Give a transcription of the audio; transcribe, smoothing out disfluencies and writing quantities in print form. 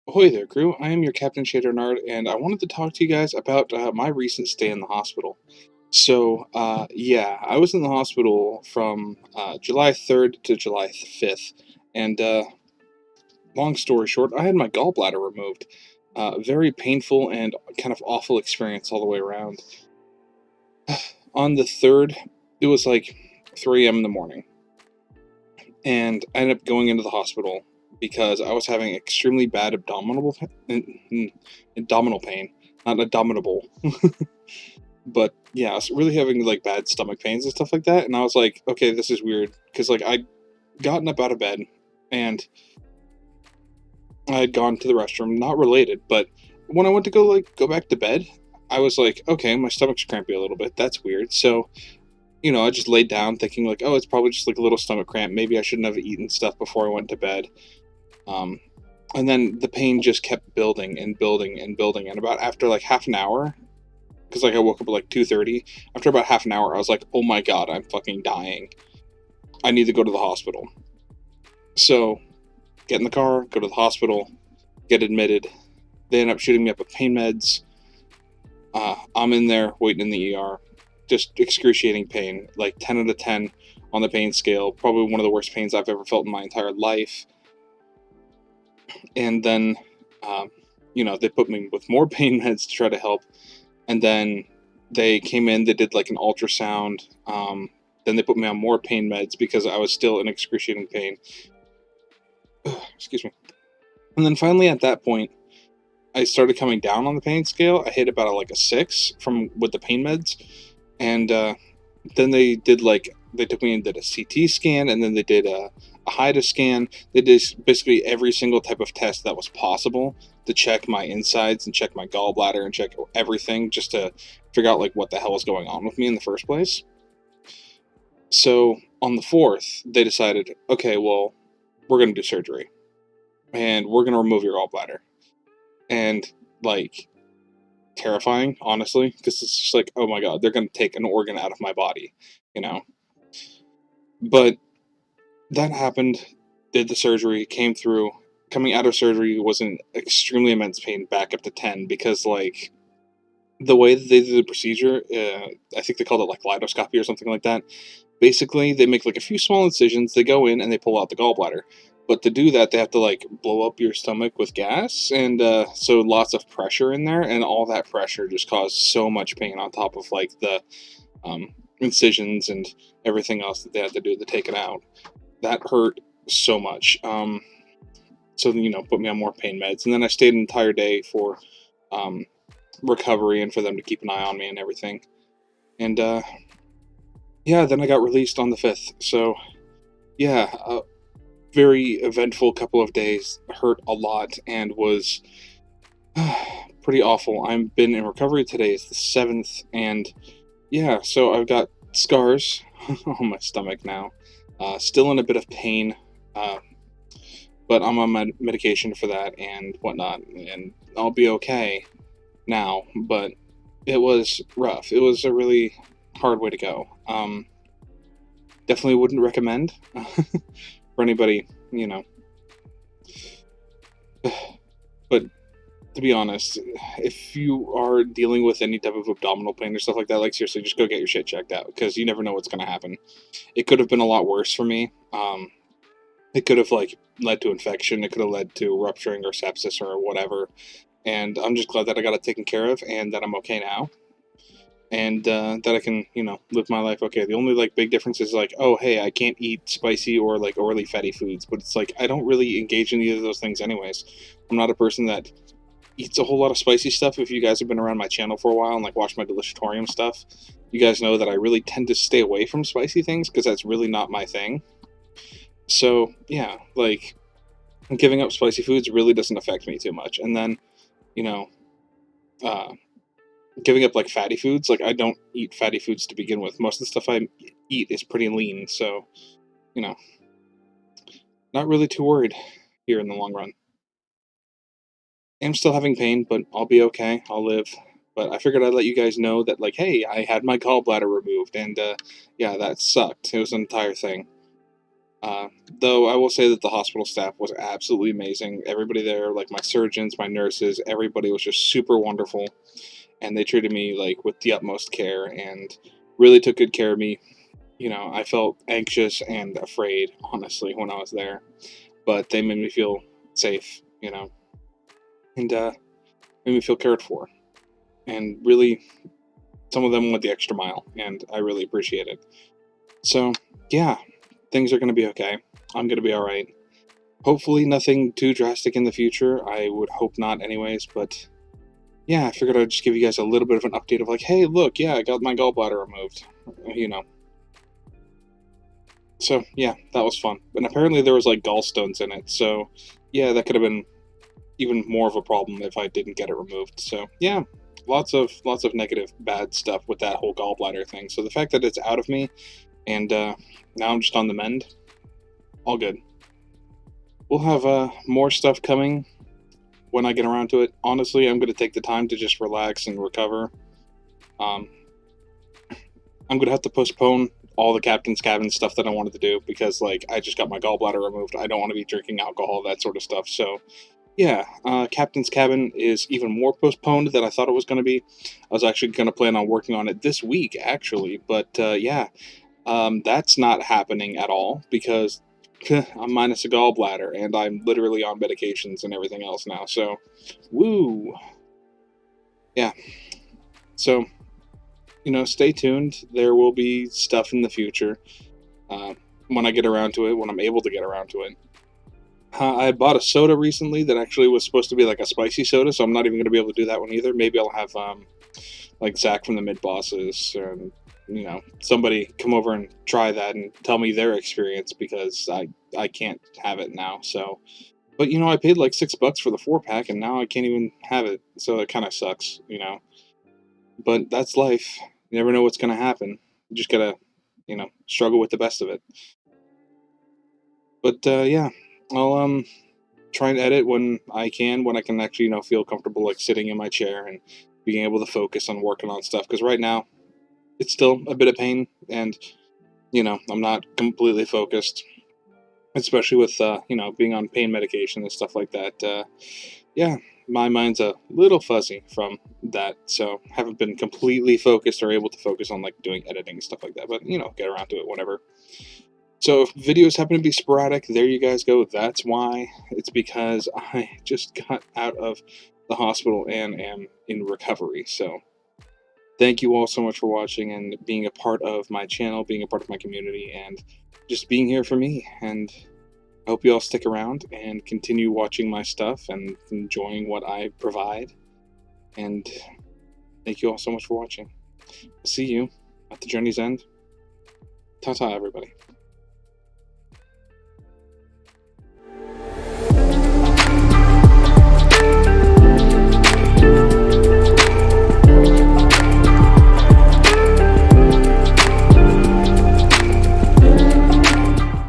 Ahoy there, crew. I am your Captain Shayde Reynard, and I wanted to talk to you guys about my recent stay in the hospital. I was in the hospital from July 3rd to July 5th, and long story short, I had my gallbladder removed. Very painful and kind of awful experience all the way around. On the 3rd, it was like 3 a.m. in the morning, and I ended up going into the hospital because I was having extremely bad abdominal pain, not abdominable, but yeah, I was really having like bad stomach pains and stuff like that. And I was like, okay, this is weird because like I gotten up out of bed and I had gone to the restroom, not related, but when I went to go back to bed, I was like, okay, my stomach's crampy a little bit. That's weird. So I just laid down thinking like, oh, it's probably just like a little stomach cramp. Maybe I shouldn't have eaten stuff before I went to bed. Um, and then the pain just kept building and building and building. And about after like half an hour, because like I woke up at like 2:30. After about half an hour, I was like, oh my god, I'm fucking dying. I need to go to the hospital. So get in the car, go to the hospital, get admitted. They end up shooting me up with pain meds. I'm in there waiting in the ER, just excruciating pain, like 10 out of 10 on the pain scale. Probably one of the worst pains I've ever felt in my entire life. And then, they put me with more pain meds to try to help. And then they came in, they did like an ultrasound. Then they put me on more pain meds because I was still in excruciating pain. Excuse me. And then finally, at that point, I started coming down on the pain scale. I hit about like a 6 from with the pain meds, and then they took me and did a CT scan, and then they did a HIDA scan. They did basically every single type of test that was possible to check my insides and check my gallbladder and check everything just to figure out like what the hell was going on with me in the first place. So on the 4th, they decided, okay, well, we're gonna do surgery and we're gonna remove your gallbladder. And like terrifying, honestly, because it's just like, oh my god, they're gonna take an organ out of my body, you know. But that happened, did the surgery, came through. Coming out of surgery was in extremely immense pain, back up to 10, because like the way that they did the procedure, I think they called it like lidoscopy or something like that. Basically, they make like a few small incisions, they go in and they pull out the gallbladder. But to do that, they have to like blow up your stomach with gas, and so lots of pressure in there, and all that pressure just caused so much pain on top of like the incisions and everything else that they had to do to take it out. That hurt so much. So put me on more pain meds, and then I stayed an entire day for um, recovery and for them to keep an eye on me and everything. And yeah, then I got released on the 5th. So yeah, a very eventful couple of days. Hurt a lot and was pretty awful. I've been in recovery. Today is the 7th, and yeah, so I've got scars on my stomach now. Still in a bit of pain, uh, but I'm on medication for that and whatnot, and I'll be okay now. But it was rough. It was a really hard way to go. Definitely wouldn't recommend for anybody, But to be honest, if you are dealing with any type of abdominal pain or stuff like that, like seriously, just go get your shit checked out because you never know what's going to happen. It could have been a lot worse for me. It could have like led to infection. It could have led to rupturing or sepsis or whatever. And I'm just glad that I got it taken care of and that I'm okay now. And that I can, live my life okay. The only like big difference is like, oh hey, I can't eat spicy or like overly fatty foods, but it's like I don't really engage in either of those things anyways. I'm not a person that eats a whole lot of spicy stuff. If you guys have been around my channel for a while and like watch my deliciatorium stuff, you guys know that I really tend to stay away from spicy things because that's really not my thing. So yeah, like giving up spicy foods really doesn't affect me too much. And then, you know, uh, giving up like fatty foods, like I don't eat fatty foods to begin with. Most of the stuff I eat is pretty lean, so you know, not really too worried here in the long run. I'm still having pain, but I'll be okay. I'll live. But I figured I'd let you guys know that, like, hey, I had my gallbladder removed, and yeah, that sucked. It was an entire thing. Uh, though I will say that the hospital staff was absolutely amazing. Everybody there, like my surgeons, my nurses, everybody was just super wonderful, and they treated me like with the utmost care and really took good care of me. I felt anxious and afraid, honestly, when I was there, but they made me feel safe, and made me feel cared for. And really, some of them went the extra mile, and I really appreciate it. So, yeah, things are going to be okay. I'm going to be all right. Hopefully, nothing too drastic in the future. I would hope not, anyways, but yeah, I figured I'd just give you guys a little bit of an update of like, hey, look, yeah, I got my gallbladder removed, you know. So, yeah, that was fun. And apparently, there was like gallstones in it, so yeah, that could have been even more of a problem if I didn't get it removed. So yeah, lots of negative, bad stuff with that whole gallbladder thing. So the fact that it's out of me and now I'm just on the mend, all good. We'll have more stuff coming when I get around to it. Honestly, I'm gonna take the time to just relax and recover. Um, I'm gonna have to postpone all the captain's cabin stuff that I wanted to do because like I just got my gallbladder removed. I don't want to be drinking alcohol, that sort of stuff. So yeah, Captain's Cabin is even more postponed than I thought it was going to be. I was actually going to plan on working on it this week, actually, but yeah, that's not happening at all because I'm minus a gallbladder and I'm literally on medications and everything else now. So, woo, yeah. So, stay tuned. There will be stuff in the future uh, when I get around to it, when I'm able to get around to it. I bought a soda recently that actually was supposed to be like a spicy soda, so I'm not even going to be able to do that one either. Maybe I'll have like Zach from the Mid Bosses and somebody come over and try that and tell me their experience because I can't have it now. So, but I paid like $6 for the 4 pack and now I can't even have it. So it kind of sucks. But that's life. You never know what's going to happen. You just gotta struggle with the best of it. But yeah, I'll try and edit when I can actually, feel comfortable like sitting in my chair and being able to focus on working on stuff. Because right now, it's still a bit of pain, and I'm not completely focused, especially with being on pain medication and stuff like that. Yeah, my mind's a little fuzzy from that, so haven't been completely focused or able to focus on like doing editing and stuff like that. But get around to it whenever. So if videos happen to be sporadic, there you guys go. That's why. It's because I just got out of the hospital and am in recovery. So thank you all so much for watching and being a part of my channel, being a part of my community, and just being here for me. And I hope you all stick around and continue watching my stuff and enjoying what I provide. And thank you all so much for watching. See you at the journey's end. Ta-ta, everybody.